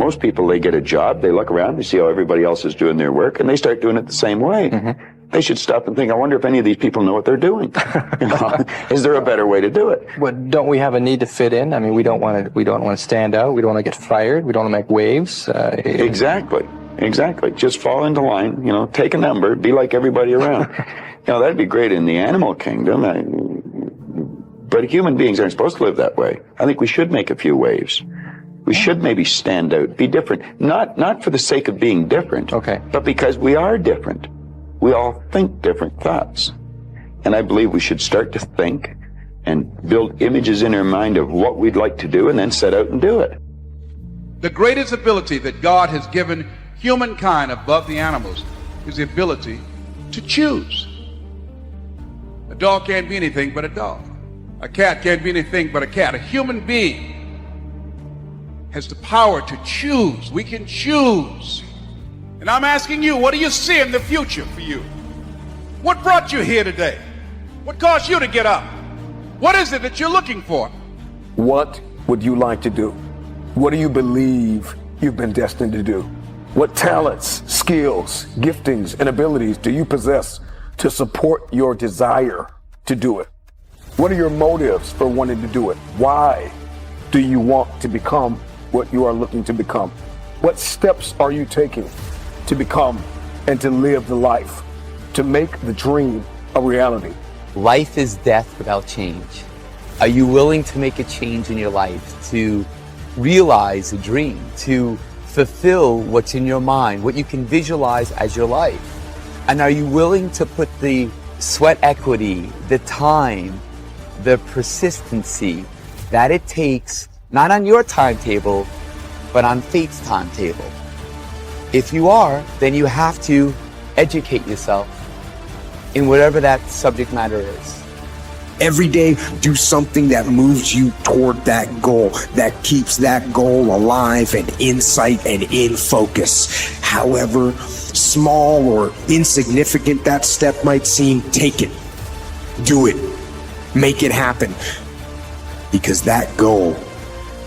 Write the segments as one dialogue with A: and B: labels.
A: Most people, they get a job, they look around, they see how everybody else is doing their work, and they start doing it the same way. They should stop and think, I wonder if any of these people know what they're doing. You know, is there a better way to do it?
B: But don't we have a need to fit in? I mean, we don't want to stand out. We don't want to get fired. We don't want to make waves.
A: Exactly. Just fall into line, you know, take a number, be like everybody around. You know, that'd be great in the animal kingdom. But human beings aren't supposed to live that way. I think we should make a few waves. We should maybe stand out, be different. Not for the sake of being different, but because we are different. We all think different thoughts. And I believe we should start to think and build images in our mind of what we'd like to do and then set out and do it.
C: The greatest ability that God has given humankind above the animals is the ability to choose. A dog can't be anything but a dog. A cat can't be anything but a cat. A human being has the power to choose. We can choose. And I'm asking you, what do you see in the future for you? What brought you here today? What caused you to get up? What is it that you're looking for?
D: What would you like to do? What do you believe you've been destined to do? What talents, skills, giftings, and abilities do you possess to support your desire to do it? What are your motives for wanting to do it? Why do you want to become what you are looking to become? What steps are you taking to become and to live the life, to make the dream a reality?
E: Life is death without change. Are you willing to make a change in your life, to realize a dream, to fulfill what's in your mind, what you can visualize as your life? And are you willing to put the sweat equity, the time, the persistency that it takes, not on your timetable, but on fate's timetable? If you are, then you have to educate yourself in whatever that subject matter is.
F: Every day, do something that moves you toward that goal, that keeps that goal alive and in sight and in focus. However small or insignificant that step might seem, take it. Do it. Make it happen. Because that goal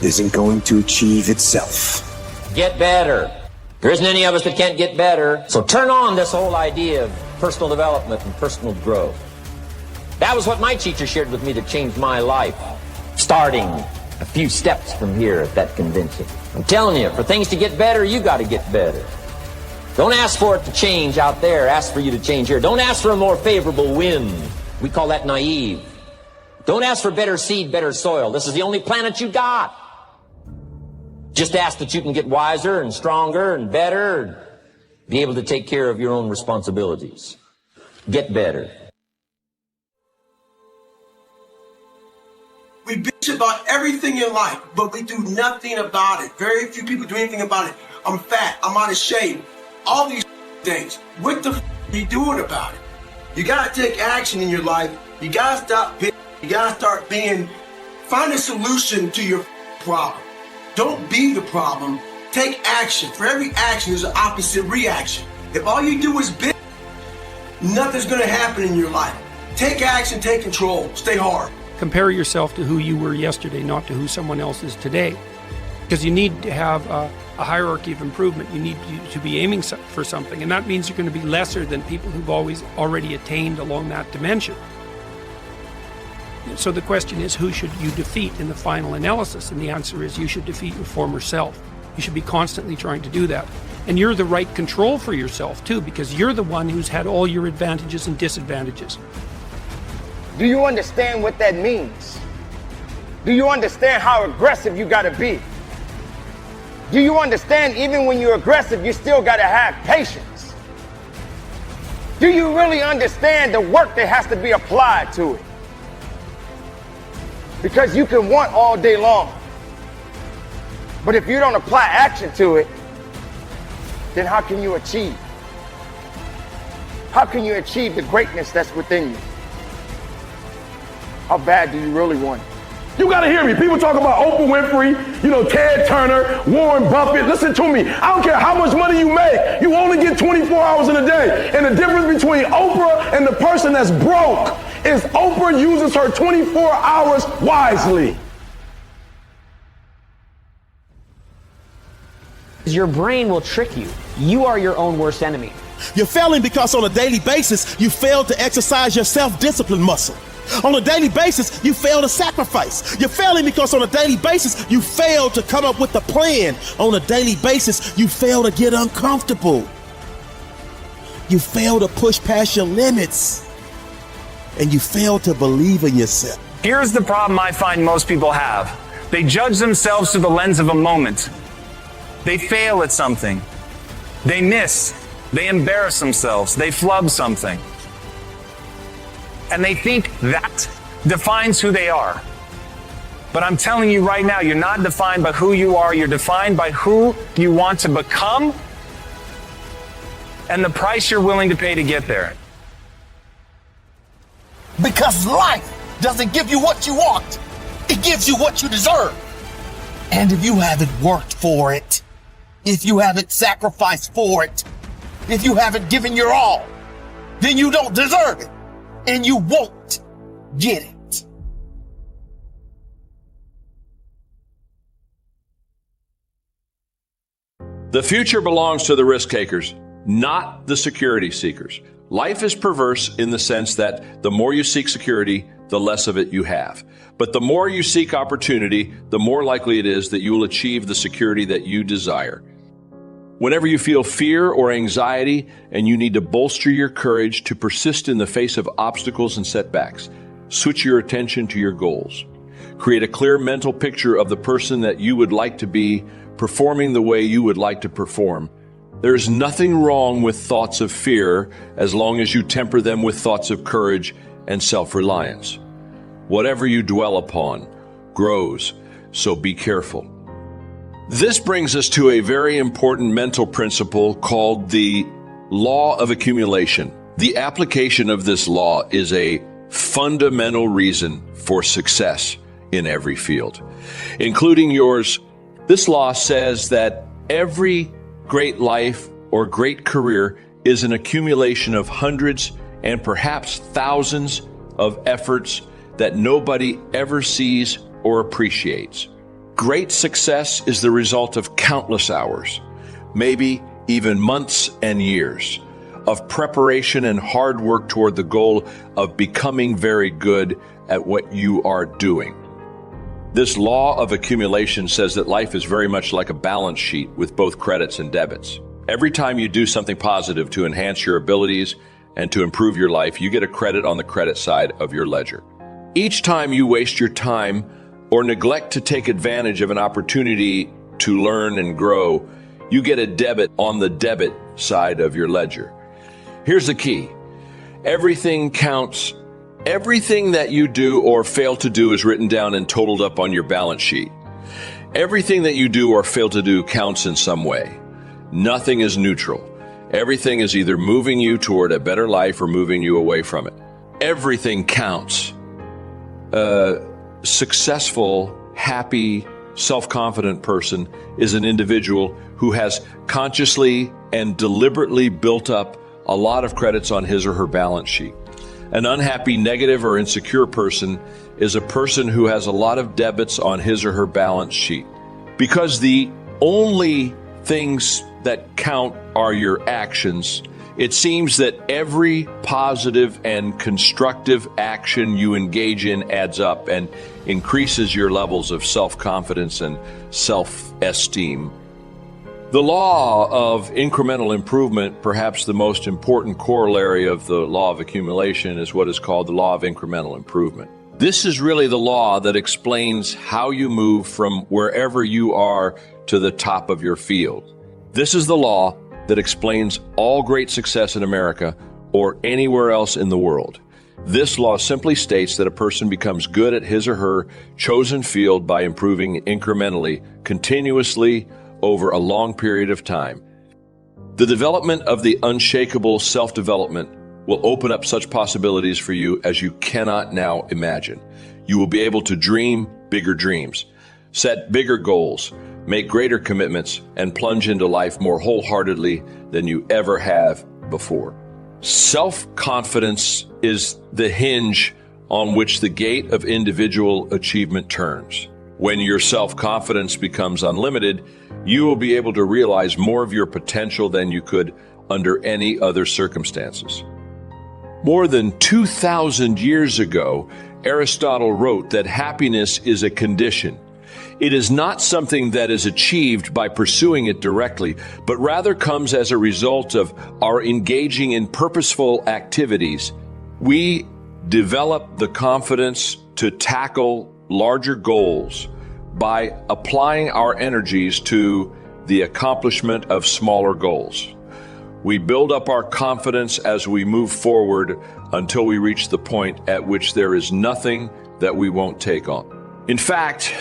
F: isn't going to achieve itself.
G: Get better. There isn't any of us that can't get better. So turn on this whole idea of personal development and personal growth. That was what my teacher shared with me to change my life. Starting a few steps from here at that convention. I'm telling you, for things to get better, you got to get better. Don't ask for it to change out there. Ask for you to change here. Don't ask for a more favorable wind. We call that naive. Don't ask for better seed, better soil. This is the only planet you got. Just ask that you can get wiser and stronger and better and be able to take care of your own responsibilities. Get better.
H: We bitch about everything in life, but we do nothing about it. Very few people do anything about it. I'm fat, I'm out of shape, all these things. What the are you doing about it? You gotta take action in your life. You gotta stop bitching. You gotta start find a solution to your problem. Don't be the problem. Take action. For every action, there's an opposite reaction. If all you do is bitch, nothing's gonna happen in your life. Take action, take control, stay hard.
I: Compare yourself to who you were yesterday, not to who someone else is today. Because you need to have a hierarchy of improvement. You need to be aiming for something, and that means you're going to be lesser than people who've already attained along that dimension. So the question is, who should you defeat in the final analysis? And the answer is, you should defeat your former self. You should be constantly trying to do that. And you're the right control for yourself too, because you're the one who's had all your advantages and disadvantages.
J: Do you understand what that means? Do you understand how aggressive you gotta be? Do you understand even when you're aggressive, you still gotta have patience? Do you really understand the work that has to be applied to it? Because you can want all day long, but if you don't apply action to it, then how can you achieve? How can you achieve the greatness that's within you? How bad do you really want it?
D: You gotta hear me. People talk about Oprah Winfrey, Ted Turner, Warren Buffett. Listen to me. I don't care how much money you make. You only get 24 hours in a day. And the difference between Oprah and the person that's broke is Oprah uses her 24 hours wisely.
K: Because your brain will trick you. You are your own worst enemy.
L: You're failing because on a daily basis, you fail to exercise your self-discipline muscle. On a daily basis, you fail to sacrifice. You're failing because on a daily basis, you fail to come up with a plan. On a daily basis, you fail to get uncomfortable. You fail to push past your limits. And you fail to believe in yourself.
M: Here's the problem I find most people have. They judge themselves through the lens of a moment. They fail at something. They miss. They embarrass themselves. They flub something. And they think that defines who they are. But I'm telling you right now, you're not defined by who you are. You're defined by who you want to become and the price you're willing to pay to get there.
L: Because life doesn't give you what you want. It gives you what you deserve. And if you haven't worked for it, if you haven't sacrificed for it, if you haven't given your all, then you don't deserve it. And you won't get it.
N: The future belongs to the risk takers, not the security seekers. Life is perverse in the sense that the more you seek security, the less of it you have. But the more you seek opportunity, the more likely it is that you will achieve the security that you desire. Whenever you feel fear or anxiety and you need to bolster your courage to persist in the face of obstacles and setbacks, switch your attention to your goals. Create a clear mental picture of the person that you would like to be, performing the way you would like to perform. There is nothing wrong with thoughts of fear as long as you temper them with thoughts of courage and self-reliance. Whatever you dwell upon grows, so be careful. This brings us to a very important mental principle called the law of accumulation. The application of this law is a fundamental reason for success in every field, including yours. This law says that every great life or great career is an accumulation of hundreds and perhaps thousands of efforts that nobody ever sees or appreciates. Great success is the result of countless hours, maybe even months and years, of preparation and hard work toward the goal of becoming very good at what you are doing. This law of accumulation says that life is very much like a balance sheet with both credits and debits. Every time you do something positive to enhance your abilities and to improve your life, you get a credit on the credit side of your ledger. Each time you waste your time or neglect to take advantage of an opportunity to learn and grow, you get a debit on the debit side of your ledger. Here's the key. Everything counts. Everything that you do or fail to do is written down and totaled up on your balance sheet. Everything that you do or fail to do counts in some way. Nothing is neutral. Everything is either moving you toward a better life or moving you away from it. Everything counts. Successful, happy, self-confident person is an individual who has consciously and deliberately built up a lot of credits on his or her balance sheet. An unhappy, negative, or insecure person is a person who has a lot of debits on his or her balance sheet. Because the only things that count are your actions, it seems that every positive and constructive action you engage in adds up and increases your levels of self-confidence and self-esteem. The law of incremental improvement, perhaps the most important corollary of the law of accumulation, is what is called the law of incremental improvement. This is really the law that explains how you move from wherever you are to the top of your field. This is the law that explains all great success in America or anywhere else in the world. This law simply states that a person becomes good at his or her chosen field by improving incrementally, continuously, over a long period of time. The development of the unshakable self-development will open up such possibilities for you as you cannot now imagine. You will be able to dream bigger dreams, set bigger goals, make greater commitments, and plunge into life more wholeheartedly than you ever have before. Self-confidence is the hinge on which the gate of individual achievement turns. When your self-confidence becomes unlimited, you will be able to realize more of your potential than you could under any other circumstances. More than 2,000 years ago, Aristotle wrote that happiness is a condition. It is not something that is achieved by pursuing it directly, but rather comes as a result of our engaging in purposeful activities. We develop the confidence to tackle larger goals by applying our energies to the accomplishment of smaller goals. We build up our confidence as we move forward until we reach the point at which there is nothing that we won't take on. In fact,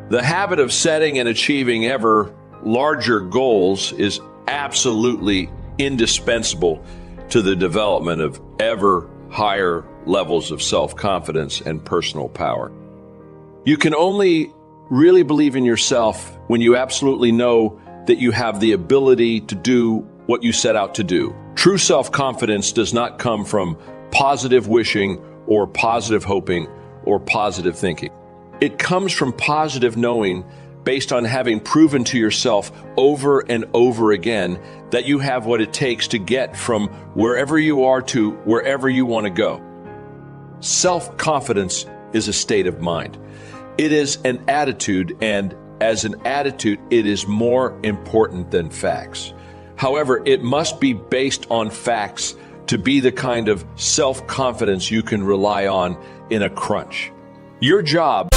N: the habit of setting and achieving ever larger goals is absolutely indispensable to the development of ever higher levels of self-confidence and personal power. You can only really believe in yourself when you absolutely know that you have the ability to do what you set out to do. True self-confidence does not come from positive wishing or positive hoping or positive thinking. It comes from positive knowing based on having proven to yourself over and over again that you have what it takes to get from wherever you are to wherever you want to go. Self-confidence is a state of mind. It is an attitude, and as an attitude, it is more important than facts. However, it must be based on facts to be the kind of self-confidence you can rely on in a crunch. Your job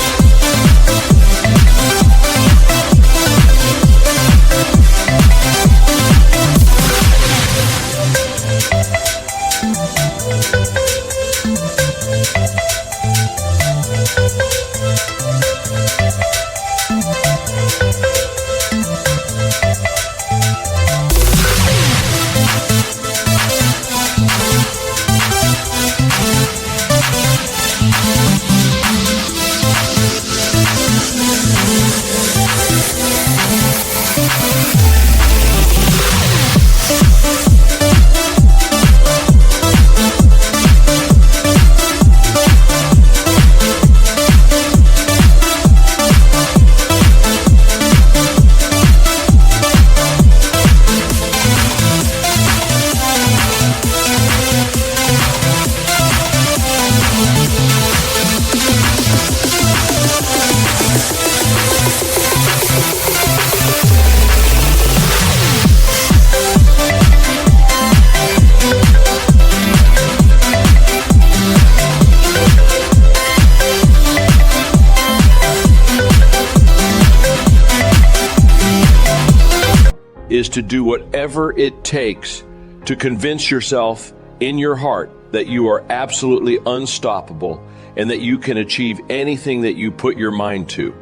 N: is to do whatever it takes to convince yourself in your heart that you are absolutely unstoppable and that you can achieve anything that you put your mind to.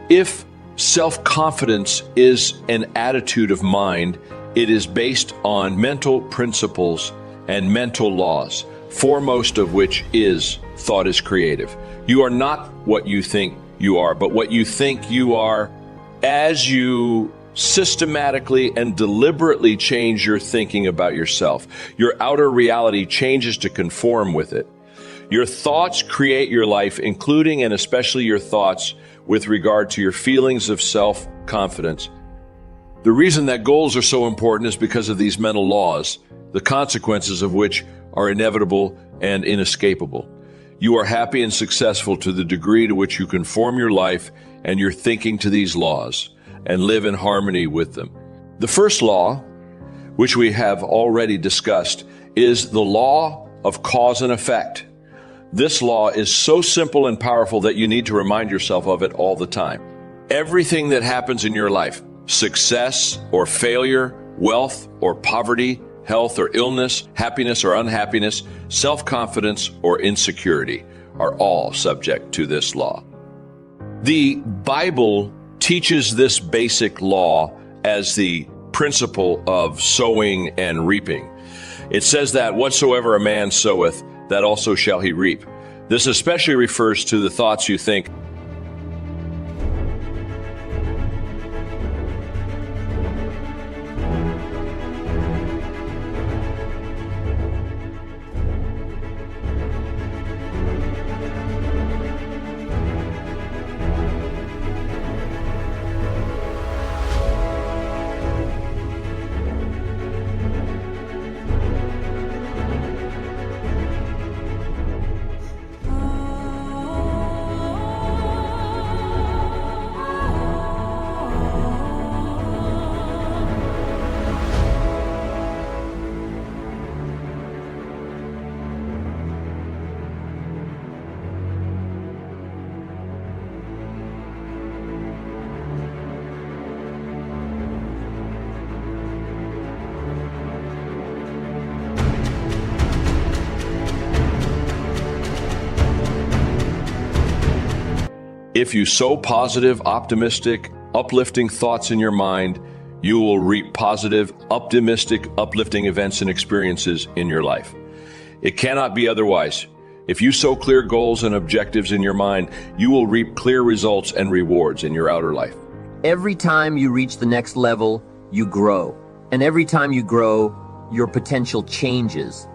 N: If self-confidence is an attitude of mind, it is based on mental principles and mental laws, foremost of which is thought is creative. You are not what you think you are, but what you think you are. As you systematically and deliberately change your thinking about yourself, your outer reality changes to conform with it. Your thoughts create your life, including and especially your thoughts with regard to your feelings of self-confidence. The reason that goals are so important is because of these mental laws, the consequences of which are inevitable and inescapable. You are happy and successful to the degree to which you conform your life and your thinking to these laws and live in harmony with them. The first law, which we have already discussed, is the law of cause and effect. This law is so simple and powerful that you need to remind yourself of it all the time. Everything that happens in your life, success or failure, wealth or poverty, health or illness, happiness or unhappiness, self-confidence or insecurity, are all subject to this law. The Bible teaches this basic law as the principle of sowing and reaping. It says that whatsoever a man soweth, that also shall he reap. This especially refers to the thoughts you think. If you sow positive, optimistic, uplifting thoughts in your mind, you will reap positive, optimistic, uplifting events and experiences in your life. It cannot be otherwise. If you sow clear goals and objectives in your mind, you will reap clear results and rewards in your outer life.
G: Every time you reach the next level, you grow. And every time you grow, your potential changes.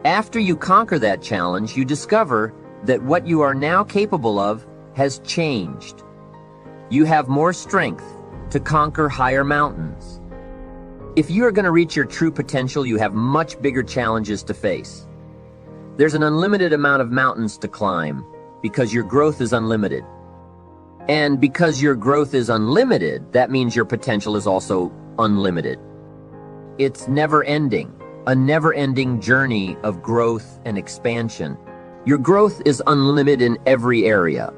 G: After you conquer that challenge, you discover that what you are now capable of has changed. You have more strength to conquer higher mountains. If you are going to reach your true potential, you have much bigger challenges to face. There's an unlimited amount of mountains to climb because your growth is unlimited. And because your growth is unlimited, that means your potential is also unlimited. It's never ending, a never-ending journey of growth and expansion. Your growth is unlimited in every area.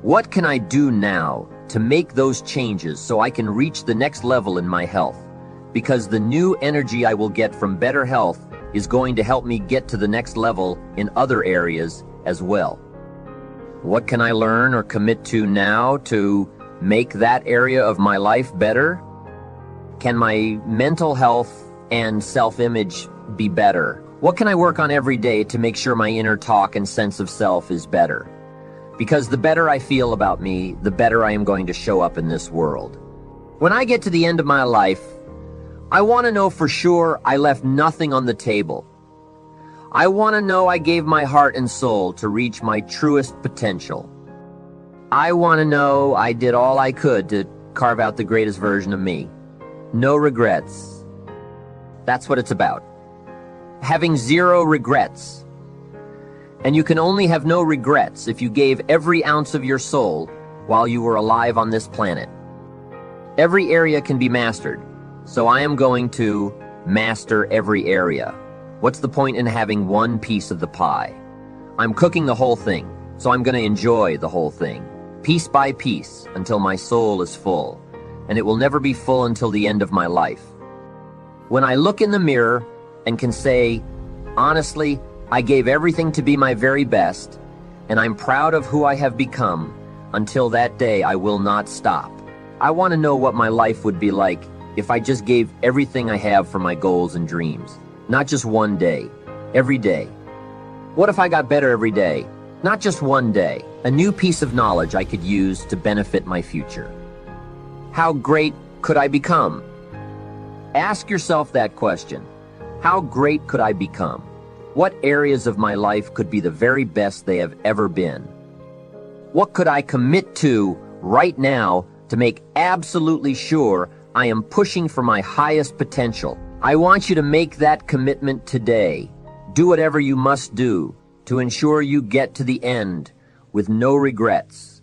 G: What can I do now to make those changes so I can reach the next level in my health? Because the new energy I will get from better health is going to help me get to the next level in other areas as well. What can I learn or commit to now to make that area of my life better? Can my mental health and self-image be better? What can I work on every day to make sure my inner talk and sense of self is better? Because the better I feel about me, the better I am going to show up in this world. When I get to the end of my life, I want to know for sure I left nothing on the table. I want to know I gave my heart and soul to reach my truest potential. I want to know I did all I could to carve out the greatest version of me. No regrets. That's what it's about. Having zero regrets. And you can only have no regrets if you gave every ounce of your soul while you were alive on this planet. Every area can be mastered. So I am going to master every area. What's the point in having one piece of the pie? I'm cooking the whole thing, so I'm going to enjoy the whole thing, piece by piece, until my soul is full. And it will never be full until the end of my life. When I look in the mirror and can say, honestly, I gave everything to be my very best, and I'm proud of who I have become, until that day I will not stop. I want to know what my life would be like if I just gave everything I have for my goals and dreams. Not just one day, every day. What if I got better every day? Not just one day, a new piece of knowledge I could use to benefit my future. How great could I become? Ask yourself that question. How great could I become? What areas of my life could be the very best they have ever been? What could I commit to right now to make absolutely sure I am pushing for my highest potential? I want you to make that commitment today. Do whatever you must do to ensure you get to the end with no regrets.